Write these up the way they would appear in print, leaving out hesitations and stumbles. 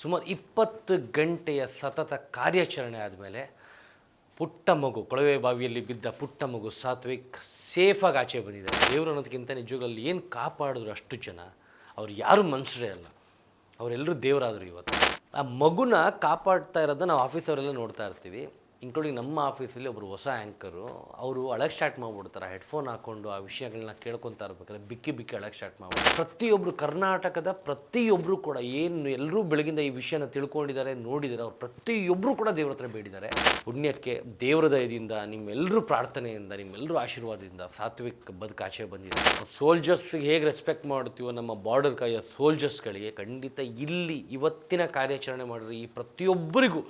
ಸುಮಾರು 20 ಗಂಟೆಯ ಸತತ ಕಾರ್ಯಾಚರಣೆ ಆದಮೇಲೆ ಪುಟ್ಟ ಮಗು ಕೊಳವೆ ಬಾವಿಯಲ್ಲಿ ಬಿದ್ದ ಪುಟ್ಟ ಮಗು ಸಾತ್ವಿಕ್ ಸೇಫಾಗಿ ಆಚೆ ಬಂದಿದ್ದಾರೆ. ದೇವರು ಅನ್ನೋದಕ್ಕಿಂತ ನಿಜಗಳಲ್ಲಿ ಏನು ಕಾಪಾಡಿದ್ರು ಅಷ್ಟು ಜನ, ಅವ್ರು ಯಾರು ಮನುಷ್ಯರೇ ಅಲ್ಲ, ಅವರೆಲ್ಲರೂ ದೇವರಾದರು. ಇವತ್ತು ಆ ಮಗುನ ಕಾಪಾಡ್ತಾ ಇರೋದನ್ನ ನಾವು ಆಫೀಸವರೆಲ್ಲ ನೋಡ್ತಾ ಇರ್ತೀವಿ. ಇನ್ಕ್ಲೂಡಿಂಗ್ ನಮ್ಮ ಆಫೀಸಲ್ಲಿ ಒಬ್ಬರು ಹೊಸ ಆ್ಯಂಕರು, ಅವರು ಅಳಕ್ಕೆ ಸ್ಟಾರ್ಟ್ ಮಾಡಿಬಿಡ್ತಾರೆ. ಹೆಡ್ಫೋನ್ ಹಾಕ್ಕೊಂಡು ಆ ವಿಷಯಗಳನ್ನ ಕೇಳ್ಕೊತಾ ಇರ್ಬೇಕಾದ್ರೆ ಬಿಕ್ಕಿ ಅಳಕ್ಕೆ ಸ್ಟಾರ್ಟ್ ಮಾಡ್ಬಿಡ್ತಾರೆ. ಪ್ರತಿಯೊಬ್ಬರು ಕರ್ನಾಟಕದ ಪ್ರತಿಯೊಬ್ಬರು ಕೂಡ ಏನು ಎಲ್ಲರೂ ಬೆಳಗಿಂದ ಈ ವಿಷಯನ ತಿಳ್ಕೊಂಡಿದ್ದಾರೆ, ನೋಡಿದ್ದಾರೆ. ಅವ್ರು ಪ್ರತಿಯೊಬ್ಬರು ಕೂಡ ದೇವ್ರ ಹತ್ರ ಬೇಡಿದ್ದಾರೆ. ಪುಣ್ಯಕ್ಕೆ ದೇವರ ದಯದಿಂದ, ನಿಮ್ಮೆಲ್ಲರೂ ಪ್ರಾರ್ಥನೆಯಿಂದ, ನಿಮ್ಮೆಲ್ಲರೂ ಆಶೀರ್ವಾದದಿಂದ ಸಾತ್ವಿಕ್ ಬದುಕಾಚೆ ಬಂದಿದೆ. ಸೋಲ್ಜರ್ಸ್ಗೆ ಹೇಗೆ ರೆಸ್ಪೆಕ್ಟ್ ಮಾಡ್ತೀವೋ ನಮ್ಮ ಬಾರ್ಡರ್ ಕಾಯಿಯ ಸೋಲ್ಜರ್ಸ್ಗಳಿಗೆ ಖಂಡಿತ ಇಲ್ಲಿ ಇವತ್ತಿನ ಕಾರ್ಯಾಚರಣೆ ಮಾಡಿದ್ರೆ ಈ ಪ್ರತಿಯೊಬ್ಬರಿಗೂ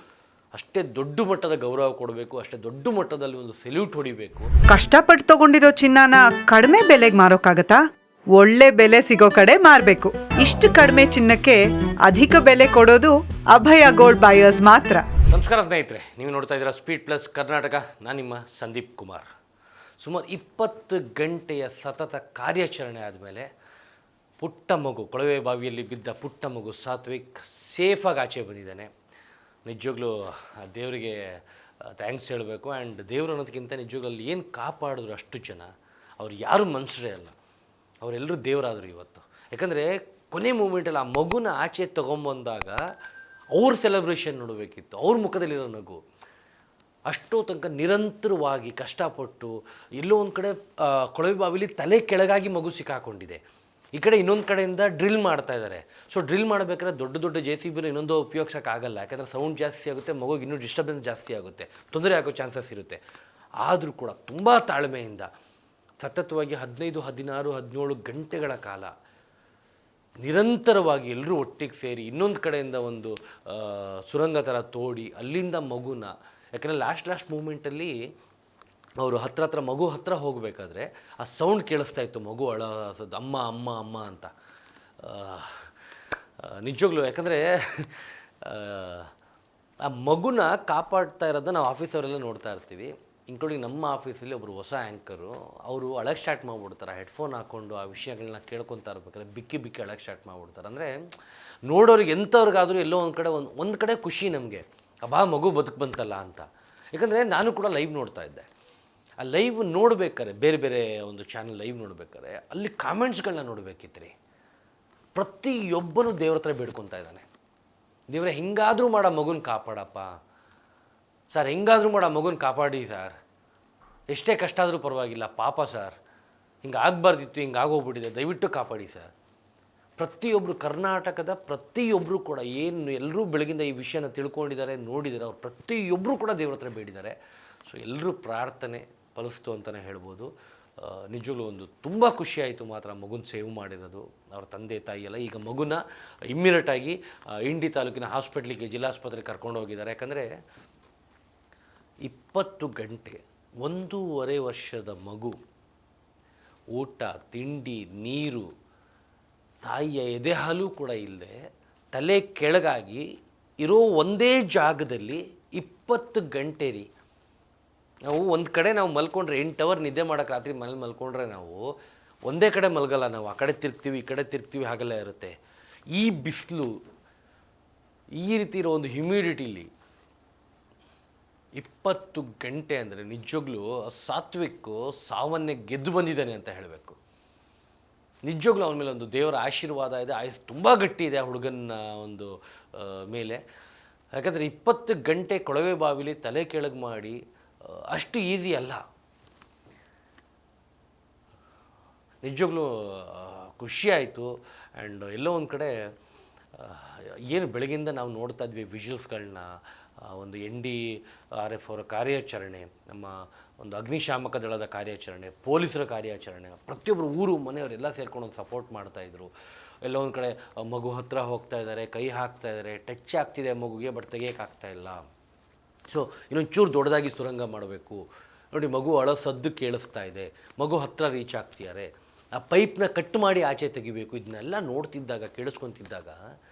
ಅಷ್ಟೇ ದೊಡ್ಡ ಮಟ್ಟದ ಗೌರವ ಕೊಡಬೇಕು, ಅಷ್ಟೇ ದೊಡ್ಡ ಮಟ್ಟದಲ್ಲಿ ಒಂದು ಸೆಲ್ಯೂಟ್ ಹೊಡಿಬೇಕು. ಕಷ್ಟಪಟ್ಟು ತಗೊಂಡಿರೋ ಚಿನ್ನನ ಕಡಿಮೆ ಬೆಲೆಗೆ ಮಾರೋಕ್ಕಾಗತ್ತಾ? ಒಳ್ಳೆ ಬೆಲೆ ಸಿಗೋ ಕಡೆ ಮಾರಬೇಕು. ಇಷ್ಟು ಕಡಿಮೆ ಚಿನ್ನಕ್ಕೆ ಅಧಿಕ ಬೆಲೆ ಕೊಡೋದು ಅಭಯ ಗೋಲ್ಡ್ ಬಯರ್ಸ್ ಮಾತ್ರ. ನಮಸ್ಕಾರ ಸ್ನೇಹಿತರೆ, ನೀವು ನೋಡ್ತಾ ಇದ್ದೀರಾ ಸ್ಪೀಡ್ ಪ್ಲಸ್ ಕರ್ನಾಟಕ. ನಾನು ನಿಮ್ಮ ಸಂದೀಪ್ ಕುಮಾರ್. ಸುಮಾರು 20 ಗಂಟೆಯ ಸತತ ಕಾರ್ಯಾಚರಣೆ ಆದಮೇಲೆ ಪುಟ್ಟ ಮಗು ಕೊಳವೆ ಬಾವಿಯಲ್ಲಿ ಬಿದ್ದ ಪುಟ್ಟ ಮಗು ಸಾತ್ವಿಕ್ ಸೇಫಾಗಿ ಆಚೆ ಬಂದಿದ್ದಾನೆ. ನಿಜವಾಗ್ಲೂ ದೇವರಿಗೆ ಥ್ಯಾಂಕ್ಸ್ ಹೇಳಬೇಕು. ಆ್ಯಂಡ್ ದೇವರು ಅನ್ನೋದಕ್ಕಿಂತ ನಿಜವಾಗ್ಲಲ್ಲಿ ಏನು ಕಾಪಾಡಿದ್ರು ಅಷ್ಟು ಜನ, ಅವ್ರು ಯಾರು ಮನುಷ್ಯರೇ ಅಲ್ಲ, ಅವರೆಲ್ಲರೂ ದೇವರಾದರು ಇವತ್ತು. ಯಾಕಂದರೆ ಕೊನೆ ಮೂಮೆಂಟಲ್ಲಿ ಆ ಮಗುನ ಆಚೆ ತೊಗೊಂಬಂದಾಗ ಅವ್ರ ಸೆಲೆಬ್ರೇಷನ್ ನೋಡಬೇಕಿತ್ತು, ಅವ್ರ ಮುಖದಲ್ಲಿರೋ ನಗು. ಅಷ್ಟೋ ತನಕ ನಿರಂತರವಾಗಿ ಕಷ್ಟಪಟ್ಟು ಎಲ್ಲೋ ಒಂದು ಕಡೆ ಕೊಳವೆ ಬಾವಿಲಿ ತಲೆ ಕೆಳಗಾಗಿ ಮಗು ಸಿಕ್ಕಾಕೊಂಡಿದೆ. ಈ ಕಡೆ ಇನ್ನೊಂದು ಕಡೆಯಿಂದ ಡ್ರಿಲ್ ಮಾಡ್ತಾ ಇದ್ದಾರೆ. ಸೊ ಡ್ರಿಲ್ ಮಾಡಬೇಕಾದ್ರೆ ದೊಡ್ಡ ದೊಡ್ಡ JCB ಇನ್ನೊಂದು ಉಪಯೋಗಿಸೋಕ್ಕಾಗಲ್ಲ, ಯಾಕಂದರೆ ಸೌಂಡ್ ಜಾಸ್ತಿ ಆಗುತ್ತೆ, ಮಗುಗೆ ಇನ್ನೂ ಡಿಸ್ಟರ್ಬೆನ್ಸ್ ಜಾಸ್ತಿ ಆಗುತ್ತೆ, ತೊಂದರೆ ಆಗೋ ಚಾನ್ಸಸ್ ಇರುತ್ತೆ. ಆದರೂ ಕೂಡ ತುಂಬ ತಾಳ್ಮೆಯಿಂದ ಸತತವಾಗಿ 15, 16, 17 ಗಂಟೆಗಳ ಕಾಲ ನಿರಂತರವಾಗಿ ಎಲ್ಲರೂ ಒಟ್ಟಿಗೆ ಸೇರಿ ಇನ್ನೊಂದು ಕಡೆಯಿಂದ ಒಂದು ಸುರಂಗ ಥರ ತೋಡಿ ಅಲ್ಲಿಂದ ಮಗುನ, ಯಾಕಂದರೆ ಲಾಸ್ಟ್ ಮೂಮೆಂಟಲ್ಲಿ ಅವರು ಹತ್ರ ಮಗು ಹತ್ರ ಹೋಗಬೇಕಾದ್ರೆ ಆ ಸೌಂಡ್ ಕೇಳಿಸ್ತಾ ಇತ್ತು, ಮಗು ಅಳೋದು, ಅಮ್ಮ ಅಮ್ಮ ಅಮ್ಮ ಅಂತ. ನಿಜವಾಗ್ಲೂ ಯಾಕಂದರೆ ಆ ಮಗುನ ಕಾಪಾಡ್ತಾ ಇರೋದನ್ನ ನಾವು ಆಫೀಸವರೆಲ್ಲ ನೋಡ್ತಾ ಇರ್ತೀವಿ. ಇನ್ಕ್ಲೂಡಿಂಗ್ ನಮ್ಮ ಆಫೀಸಲ್ಲಿ ಒಬ್ಬರು ಹೊಸ ಆ್ಯಂಕರು, ಅವರು ಅಳಕ್ಕೆ ಸ್ಟಾರ್ಟ್ ಮಾಡಿಬಿಡ್ತಾರೆ. ಹೆಡ್ಫೋನ್ ಹಾಕ್ಕೊಂಡು ಆ ವಿಷಯಗಳನ್ನ ಕೇಳ್ಕೊತಾ ಇರ್ಬೇಕಾದ್ರೆ ಬಿಕ್ಕಿ ಅಳಕ್ಕೆ ಸ್ಟಾರ್ಟ್ ಮಾಡಿಬಿಡ್ತಾರೆ. ಅಂದರೆ ನೋಡೋರಿಗೆ ಎಂಥವ್ರಿಗಾದರೂ ಎಲ್ಲೋ ಒಂದು ಕಡೆ ಖುಷಿ ನಮಗೆ, ಅಬ್ಬಾ ಮಗು ಬದುಕು ಬಂತಲ್ಲ ಅಂತ. ಯಾಕಂದರೆ ನಾನು ಕೂಡ ಲೈವ್ ನೋಡ್ತಾ ಇದ್ದೆ. ಆ ಲೈವ್ ನೋಡ್ಬೇಕಾರೆ, ಬೇರೆ ಬೇರೆ ಒಂದು ಚಾನಲ್ ಲೈವ್ ನೋಡ್ಬೇಕಾರೆ ಅಲ್ಲಿ ಕಾಮೆಂಟ್ಸ್ಗಳನ್ನ ನೋಡಬೇಕಿತ್ತು ರೀ. ಪ್ರತಿಯೊಬ್ಬನು ದೇವ್ರ ಹತ್ರ ಬೇಡ್ಕೊತಾ ಇದ್ದಾನೆ, ದೇವರೇ ಹೆಂಗಾದರೂ ಮಾಡೋ ಮಗುನ ಕಾಪಾಡಪ್ಪ ಸರ್, ಹೆಂಗಾದರೂ ಮಾಡೋ ಮಗುನ ಕಾಪಾಡಿ ಸರ್, ಎಷ್ಟೇ ಕಷ್ಟ ಆದರೂ ಪರವಾಗಿಲ್ಲ, ಪಾಪ ಸರ್, ಹಿಂಗೆ ಆಗಬಾರ್ದಿತ್ತು, ಹಿಂಗೆ ಆಗೋಗ್ಬಿಟ್ಟಿದೆ, ದಯವಿಟ್ಟು ಕಾಪಾಡಿ ಸರ್. ಪ್ರತಿಯೊಬ್ಬರು ಕರ್ನಾಟಕದ ಪ್ರತಿಯೊಬ್ಬರು ಕೂಡ ಏನು ಎಲ್ಲರೂ ಬೆಳಗಿಂದ ಈ ವಿಷಯನ ತಿಳ್ಕೊಂಡಿದ್ದಾರೆ, ನೋಡಿದ್ದಾರೆ. ಅವ್ರು ಪ್ರತಿಯೊಬ್ಬರು ಕೂಡ ದೇವ್ರ ಹತ್ರ ಬೇಡಿದ್ದಾರೆ. ಸೊ ಎಲ್ಲರೂ ಪ್ರಾರ್ಥನೆ ಫಲಿಸ್ತು ಅಂತಲೇ ಹೇಳ್ಬೋದು. ನಿಜವಾಗ್ಲೂ ಒಂದು ತುಂಬ ಖುಷಿಯಾಯಿತು ಮಾತ್ರ ಮಗುನ ಸೇವ್ ಮಾಡಿರೋದು ಅವ್ರ ತಂದೆ ತಾಯಿ ಎಲ್ಲ. ಈಗ ಮಗುನ ಇಮ್ಮಿಡಿಯೇಟಾಗಿ ಇಂಡಿ ತಾಲೂಕಿನ ಹಾಸ್ಪಿಟ್ಲಿಗೆ, ಜಿಲ್ಲಾಸ್ಪತ್ರೆಗೆ ಕರ್ಕೊಂಡು ಹೋಗಿದ್ದಾರೆ. ಯಾಕಂದರೆ 20 ಗಂಟೆ 1.5 ವರ್ಷದ ಮಗು ಊಟ, ತಿಂಡಿ, ನೀರು, ತಾಯಿಯ ಎದೆ ಹಾಲು ಕೂಡ ಇಲ್ಲದೆ ತಲೆ ಕೆಳಗಾಗಿ ಇರೋ ಒಂದೇ ಜಾಗದಲ್ಲಿ 20 ಗಂಟೆ ರೀ. ನಾವು ಒಂದು ಕಡೆ ನಾವು ಮಲ್ಕೊಂಡ್ರೆ 8 ಅವರ್ ನಿದ್ದೆ ಮಾಡೋಕ್ಕೆ, ರಾತ್ರಿ ಮನೇಲಿ ಮಲ್ಕೊಂಡ್ರೆ ನಾವು ಒಂದೇ ಕಡೆ ಮಲಗಲ್ಲ, ನಾವು ಆ ಕಡೆ ತಿರ್ಗ್ತೀವಿ, ಈ ಕಡೆ ತಿರ್ಗ್ತೀವಿ, ಹಾಗೆಲ್ಲ ಇರುತ್ತೆ. ಈ ಬಿಸಿಲು, ಈ ರೀತಿ ಇರೋ ಒಂದು ಹ್ಯುಮಿಡಿಟಿಲಿ 20 ಗಂಟೆ ಅಂದರೆ ನಿಜವಾಗ್ಲೂ ಸಾತ್ವಿಕ್ಕು ಸಾವನ್ನೇ ಗೆದ್ದು ಬಂದಿದ್ದಾನೆ ಅಂತ ಹೇಳಬೇಕು. ನಿಜವಾಗ್ಲೂ ಅವನ ಮೇಲೆ ಒಂದು ದೇವರ ಆಶೀರ್ವಾದ ಇದೆ, ಆಯಸ್ಸು ತುಂಬ ಗಟ್ಟಿ ಇದೆ ಆ ಹುಡುಗನ ಒಂದು ಮೇಲೆ. ಯಾಕಂದರೆ 20 ಗಂಟೆ ಕೊಳವೆ ಬಾವಿಲಿ ತಲೆ ಕೆಳಗೆ ಮಾಡಿ ಅಷ್ಟು ಈಸಿ ಅಲ್ಲ. ನಿಜವಾಗ್ಲೂ ಖುಷಿಯಾಯಿತು. ಆ್ಯಂಡ್ ಎಲ್ಲೋ ಒಂದು ಕಡೆ ಏನು ಬೆಳಗಿಂದ ನಾವು ನೋಡ್ತಾ ಇದ್ವಿ ವಿಜುವಲ್ಸ್ಗಳನ್ನ, ಒಂದು NDRF ಅವರ ಕಾರ್ಯಾಚರಣೆ, ನಮ್ಮ ಒಂದು ಅಗ್ನಿಶಾಮಕ ದಳದ ಕಾರ್ಯಾಚರಣೆ, ಪೊಲೀಸರ ಕಾರ್ಯಾಚರಣೆ, ಪ್ರತಿಯೊಬ್ಬರು ಊರು ಮನೆಯವರೆಲ್ಲ ಸೇರ್ಕೊಂಡು ಒಂದು ಸಪೋರ್ಟ್ ಮಾಡ್ತಾಯಿದ್ರು. ಎಲ್ಲೋ ಒಂದು ಕಡೆ ಮಗು ಹತ್ತಿರ ಹೋಗ್ತಾ ಇದ್ದಾರೆ, ಕೈ ಹಾಕ್ತಾ ಇದ್ದಾರೆ, ಟಚ್ ಆಗ್ತಿದೆ ಮಗುಗೆ, ಬಟ್ ತೆಗಿಯೋಕ್ಕಾಗ್ತಾಯಿಲ್ಲ. ಸೊ ಇನ್ನೊಂಚೂರು ದೊಡ್ಡದಾಗಿ ಸುರಂಗ ಮಾಡಬೇಕು ನೋಡಿ, ಮಗು ಅಳೋ ಸದ್ದು ಕೇಳಿಸ್ತಾ ಇದೆ, ಮಗು ಹತ್ತಿರ ರೀಚ್ ಆಗ್ತಿದ್ದಾರೆ, ಆ ಪೈಪ್ನ ಕಟ್ ಮಾಡಿ ಆಚೆ ತೆಗಿಬೇಕು. ಇದನ್ನೆಲ್ಲ ನೋಡ್ತಿದ್ದಾಗ, ಕೇಳಿಸ್ಕೊತಿದ್ದಾಗ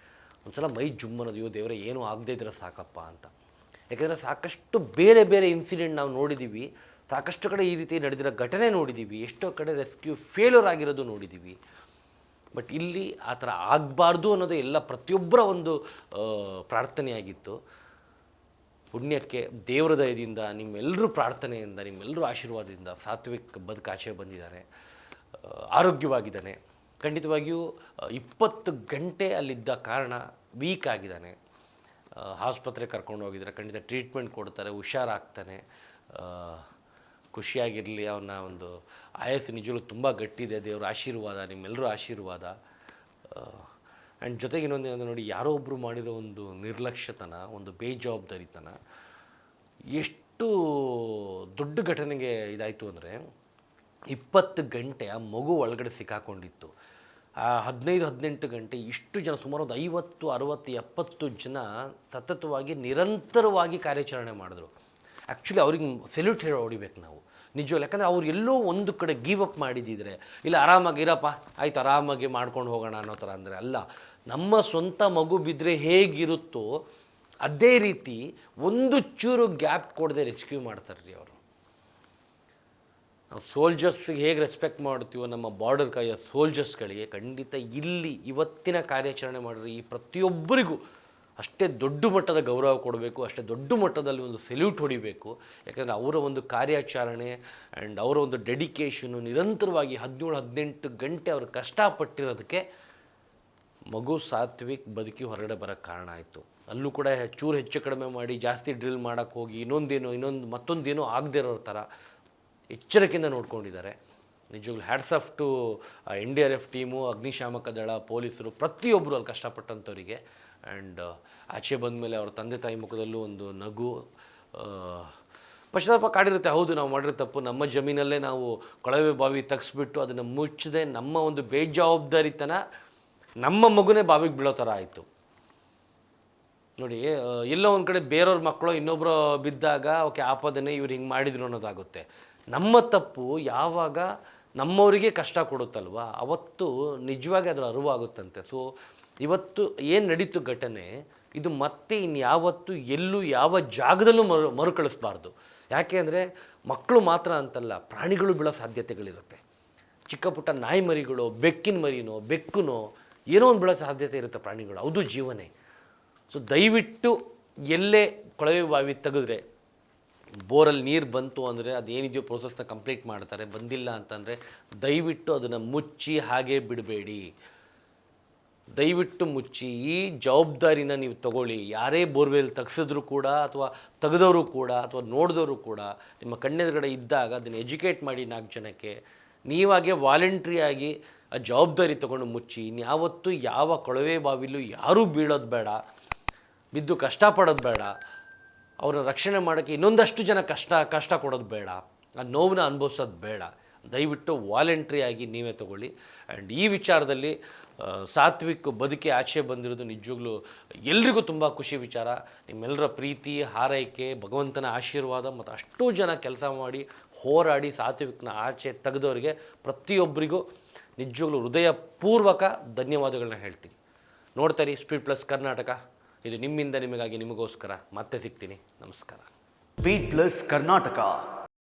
ಒಂದು ಸಲ ಮೈ ಜುಮ್ಮನದು, ಅಯ್ಯೋ ದೇವರೇ ಏನೂ ಆಗದೇ ಇದ್ರೆ ಸಾಕಪ್ಪ ಅಂತ. ಯಾಕೆಂದರೆ ಸಾಕಷ್ಟು ಬೇರೆ ಬೇರೆ ಇನ್ಸಿಡೆಂಟ್ ನಾವು ನೋಡಿದ್ದೀವಿ, ಸಾಕಷ್ಟು ಕಡೆ ಈ ರೀತಿ ನಡೆದಿರೋ ಘಟನೆ ನೋಡಿದ್ದೀವಿ, ಎಷ್ಟೋ ಕಡೆ ರೆಸ್ಕ್ಯೂ ಫೇಲ್ಯೂರ್ ಆಗಿರೋದು ನೋಡಿದ್ದೀವಿ. ಬಟ್ ಇಲ್ಲಿ ಆ ಥರ ಆಗಬಾರ್ದು ಅನ್ನೋದು ಎಲ್ಲ ಪ್ರತಿಯೊಬ್ಬರ ಒಂದು ಪ್ರಾರ್ಥನೆಯಾಗಿತ್ತು. ಪುಣ್ಯಕ್ಕೆ ದೇವರ ದಯದಿಂದ, ನಿಮ್ಮೆಲ್ಲರೂ ಪ್ರಾರ್ಥನೆಯಿಂದ, ನಿಮ್ಮೆಲ್ಲರೂ ಆಶೀರ್ವಾದದಿಂದ ಸಾತ್ವಿಕ್ ಬದುಕಾಚೆ ಬಂದಿದ್ದಾನೆ, ಆರೋಗ್ಯವಾಗಿದ್ದಾನೆ. ಖಂಡಿತವಾಗಿಯೂ 20 ಗಂಟೆ ಅಲ್ಲಿದ್ದ ಕಾರಣ ವೀಕ್ ಆಗಿದ್ದಾನೆ. ಆಸ್ಪತ್ರೆಗೆ ಕರ್ಕೊಂಡು ಹೋಗಿದ್ದಾರೆ, ಖಂಡಿತ ಟ್ರೀಟ್ಮೆಂಟ್ ಕೊಡ್ತಾರೆ, ಹುಷಾರಾಗ್ತಾನೆ. ಖುಷಿಯಾಗಿರಲಿ. ಅವನ ಒಂದು ಆಯಸ್ಸು ನಿಜವೂ ತುಂಬ ಗಟ್ಟಿದೆ. ದೇವರ ಆಶೀರ್ವಾದ, ನಿಮ್ಮೆಲ್ಲರೂ ಆಶೀರ್ವಾದ. ಆ್ಯಂಡ್ ಜೊತೆಗೆ ಇನ್ನೊಂದು ನೋಡಿ, ಯಾರೋ ಒಬ್ಬರು ಮಾಡಿರೋ ಒಂದು ನಿರ್ಲಕ್ಷ್ಯತನ, ಒಂದು ಬೇಜವಾಬ್ದಾರಿತನ ಎಷ್ಟು ದೊಡ್ಡ ಘಟನೆಗೆ ಇದಾಯಿತು ಅಂದರೆ 20 ಗಂಟೆ ಆ ಮಗು ಒಳಗಡೆ ಸಿಕ್ಕಾಕೊಂಡಿತ್ತು. ಆ 15-18 ಗಂಟೆ ಇಷ್ಟು ಜನ, ಸುಮಾರು ಒಂದು 50, 60, 70 ಜನ ಸತತವಾಗಿ ನಿರಂತರವಾಗಿ ಕಾರ್ಯಾಚರಣೆ ಮಾಡಿದ್ರು. ಆ್ಯಕ್ಚುಲಿ ಅವ್ರಿಗೆ ಸೆಲ್ಯೂಟ್ ಹೊಡಿಬೇಕು ನಾವು ನಿಜವಲ್ಲ. ಯಾಕಂದರೆ ಅವ್ರು ಎಲ್ಲೋ ಒಂದು ಕಡೆ ಗಿವ್ ಅಪ್ ಮಾಡಿದ್ದಿದ್ರೆ, ಇಲ್ಲ ಆರಾಮಾಗಿ ಇರಪ್ಪ, ಆಯ್ತು ಆರಾಮಾಗಿ ಮಾಡ್ಕೊಂಡು ಹೋಗೋಣ ಅನ್ನೋ ಥರ ಅಂದರೆ ಅಲ್ಲ. ನಮ್ಮ ಸ್ವಂತ ಮಗು ಬಿದ್ದರೆ ಹೇಗಿರುತ್ತೋ ಅದೇ ರೀತಿ ಒಂದು ಚೂರು ಗ್ಯಾಪ್ ಕೊಡದೆ ರೆಸ್ಕ್ಯೂ ಮಾಡ್ತಾರೆ ರೀ ಅವರು. ನಾವು ಸೋಲ್ಜರ್ಸ್ಗೆ ಹೇಗೆ ರೆಸ್ಪೆಕ್ಟ್ ಮಾಡ್ತೀವೋ ನಮ್ಮ ಬಾರ್ಡರ್ ಕಾಯೋ ಸೋಲ್ಜರ್ಸ್ಗಳಿಗೆ ಖಂಡಿತ ಇಲ್ಲಿ ಇವತ್ತಿನ ಕಾರ್ಯಾಚರಣೆ ಮಾಡಿದ್ರೆ ಈ ಪ್ರತಿಯೊಬ್ಬರಿಗೂ ಅಷ್ಟೇ ದೊಡ್ಡ ಮಟ್ಟದ ಗೌರವ ಕೊಡಬೇಕು, ಅಷ್ಟೇ ದೊಡ್ಡ ಮಟ್ಟದಲ್ಲಿ ಒಂದು ಸೆಲ್ಯೂಟ್ ಹೊಡಿಬೇಕು. ಯಾಕಂದರೆ ಅವರ ಒಂದು ಕಾರ್ಯಾಚರಣೆ ಆ್ಯಂಡ್ ಅವರ ಒಂದು ಡೆಡಿಕೇಶನು ನಿರಂತರವಾಗಿ 17-18 ಗಂಟೆ ಅವರು ಕಷ್ಟಪಟ್ಟಿರೋದಕ್ಕೆ ಮಗು ಸಾತ್ವಿಕ್ ಬದುಕಿ ಹೊರಗಡೆ ಬರೋಕ್ಕೆ ಕಾರಣ ಆಯಿತು. ಅಲ್ಲೂ ಕೂಡ ಚೂರು ಹೆಚ್ಚು ಕಡಿಮೆ ಮಾಡಿ ಜಾಸ್ತಿ ಡ್ರಿಲ್ ಮಾಡೋಕ್ಕೆ ಹೋಗಿ ಮತ್ತೊಂದೇನೋ ಆಗದೇ ಇರೋ ಥರ ಎಚ್ಚರಿಕೆಯಿಂದ ನೋಡ್ಕೊಂಡಿದ್ದಾರೆ. ನಿಜವಾಗ್ಲೂ hats off to NDRF team, ಅಗ್ನಿಶಾಮಕ ದಳ, ಪೊಲೀಸರು, ಪ್ರತಿಯೊಬ್ಬರು ಅಲ್ಲಿ ಕಷ್ಟಪಟ್ಟಂಥವರಿಗೆ. ಆ್ಯಂಡ್ ಆಚೆ ಬಂದಮೇಲೆ ಅವ್ರ ತಂದೆ ತಾಯಿ ಮುಖದಲ್ಲೂ ಒಂದು ನಗು, ಪಶ್ಚಾತ್ತಾಪ ಕಾಡಿರುತ್ತೆ. ಹೌದು, ನಾವು ಮಾಡಿರೋ ತಪ್ಪು, ನಮ್ಮ ಜಮೀನಲ್ಲೇ ನಾವು ಕೊಳವೆ ಬಾವಿ ತೆಗೆಸ್ಬಿಟ್ಟು ಅದನ್ನು ಮುಚ್ಚದೆ ನಮ್ಮ ಒಂದು ಬೇಜವಾಬ್ದಾರಿತನ ನಮ್ಮ ಮಗುನೇ ಬಾವಿಗೆ ಬೀಳೋ ಥರ ಆಯಿತು ನೋಡಿ. ಎಲ್ಲೋ ಒಂದು ಕಡೆ ಬೇರೆಯವ್ರ ಮಕ್ಕಳು ಇನ್ನೊಬ್ಬರು ಬಿದ್ದಾಗ ಓಕೆ ಆಪದನೆ ಇವ್ರು ಹಿಂಗೆ ಮಾಡಿದ್ರು ಅನ್ನೋದಾಗುತ್ತೆ. ನಮ್ಮ ತಪ್ಪು ಯಾವಾಗ ನಮ್ಮವರಿಗೆ ಕಷ್ಟ ಕೊಡುತ್ತಲ್ವ ಅವತ್ತು ನಿಜವಾಗಿ ಅದರ ಅರಿವಾಗುತ್ತಂತೆ. ಸೊ ಇವತ್ತು ಏನು ನಡೀತು ಘಟನೆ, ಇದು ಮತ್ತೆ ಇನ್ಯಾವತ್ತು ಎಲ್ಲೂ ಯಾವ ಜಾಗದಲ್ಲೂ ಮರುಕಳಿಸ್ಬಾರ್ದು. ಯಾಕೆ ಅಂದರೆ ಮಕ್ಕಳು ಮಾತ್ರ ಅಂತಲ್ಲ, ಪ್ರಾಣಿಗಳು ಬೀಳೋ ಸಾಧ್ಯತೆಗಳಿರುತ್ತೆ. ಚಿಕ್ಕ ಪುಟ್ಟ ನಾಯಿ ಮರಿಗಳು, ಬೆಕ್ಕಿನ ಮರಿನೋ ಬೆಕ್ಕುನೋ ಏನೋ ಒಂದು ಬೀಳೋ ಸಾಧ್ಯತೆ ಇರುತ್ತೆ ಪ್ರಾಣಿಗಳು, ಅದು ಜೀವನೇ. ಸೊ ದಯವಿಟ್ಟು ಎಲ್ಲೇ ಕೊಳವೆ ಬಾವಿ ತೆಗೆದ್ರೆ, ಬೋರಲ್ಲಿ ನೀರು ಬಂತು ಅಂದರೆ ಅದೇನಿದೆಯೋ ಪ್ರೋಸೆಸ್ನ ಕಂಪ್ಲೀಟ್ ಮಾಡ್ತಾರೆ, ಬಂದಿಲ್ಲ ಅಂತಂದರೆ ದಯವಿಟ್ಟು ಅದನ್ನು ಮುಚ್ಚಿ ಹಾಗೆ ಬಿಡಬೇಡಿ, ದಯವಿಟ್ಟು ಮುಚ್ಚಿ. ಈ ಜವಾಬ್ದಾರಿನ ನೀವು ತಗೊಳ್ಳಿ. ಯಾರೇ ಬೋರ್ವೆಲ್ ತೆಗೆಸಿದ್ರು ಕೂಡ, ಅಥವಾ ತೆಗೆದವರು ಕೂಡ, ಅಥವಾ ನೋಡಿದವರು ಕೂಡ ನಿಮ್ಮ ಕಣ್ಣೆದುರುಗಡೆ ಇದ್ದಾಗ ಅದನ್ನು ಎಜುಕೇಟ್ ಮಾಡಿ 4 ಜನಕ್ಕೆ. ನೀವಾಗೆ ವಾಲಂಟ್ರಿಯಾಗಿ ಆ ಜವಾಬ್ದಾರಿ ತೊಗೊಂಡು ಮುಚ್ಚಿ. ಇನ್ಯಾವತ್ತೂ ಯಾವ ಕೊಳವೆ ಬಾವಿಲೂ ಯಾರೂ ಬೀಳೋದು ಬೇಡ, ಬಿದ್ದು ಕಷ್ಟಪಡೋದು ಬೇಡ, ಅವ್ರನ್ನ ರಕ್ಷಣೆ ಮಾಡೋಕ್ಕೆ ಇನ್ನೊಂದಷ್ಟು ಜನ ಕಷ್ಟ ಕೊಡೋದು ಬೇಡ, ಆ ನೋವನ್ನ ಅನುಭವಿಸೋದು ಬೇಡ. ದಯವಿಟ್ಟು ವಾಲಂಟ್ರಿಯಾಗಿ ನೀವೇ ತಗೊಳ್ಳಿ. ಆ್ಯಂಡ್ ಈ ವಿಚಾರದಲ್ಲಿ ಸಾತ್ವಿಕ್ ಬದುಕಿ ಆಚೆ ಬಂದಿರೋದು ನಿಜವಾಗ್ಲೂ ಎಲ್ರಿಗೂ ತುಂಬ ಖುಷಿ ವಿಚಾರ. ನಿಮ್ಮೆಲ್ಲರ ಪ್ರೀತಿ, ಹಾರೈಕೆ, ಭಗವಂತನ ಆಶೀರ್ವಾದ ಮತ್ತು ಅಷ್ಟೂ ಜನ ಕೆಲಸ ಮಾಡಿ ಹೋರಾಡಿ ಸಾತ್ವಿಕ್ನ ಆಚೆ ತೆಗೆದವರಿಗೆ ಪ್ರತಿಯೊಬ್ಬರಿಗೂ ನಿಜವಾಗ್ಲೂ ಹೃದಯಪೂರ್ವಕ ಧನ್ಯವಾದಗಳನ್ನ ಹೇಳ್ತೀನಿ. ನೋಡ್ತಾರೆ ಸ್ಪೀಡ್+ ಕರ್ನಾಟಕ. ಇದು ನಿಮ್ಮಿಂದ ನಿಮಗಾಗಿ, ನಿಮಗೋಸ್ಕರ. ಮತ್ತೆ ಸಿಗ್ತೀನಿ. ನಮಸ್ಕಾರ. ಸ್ಪೀಡ್+ ಕರ್ನಾಟಕ.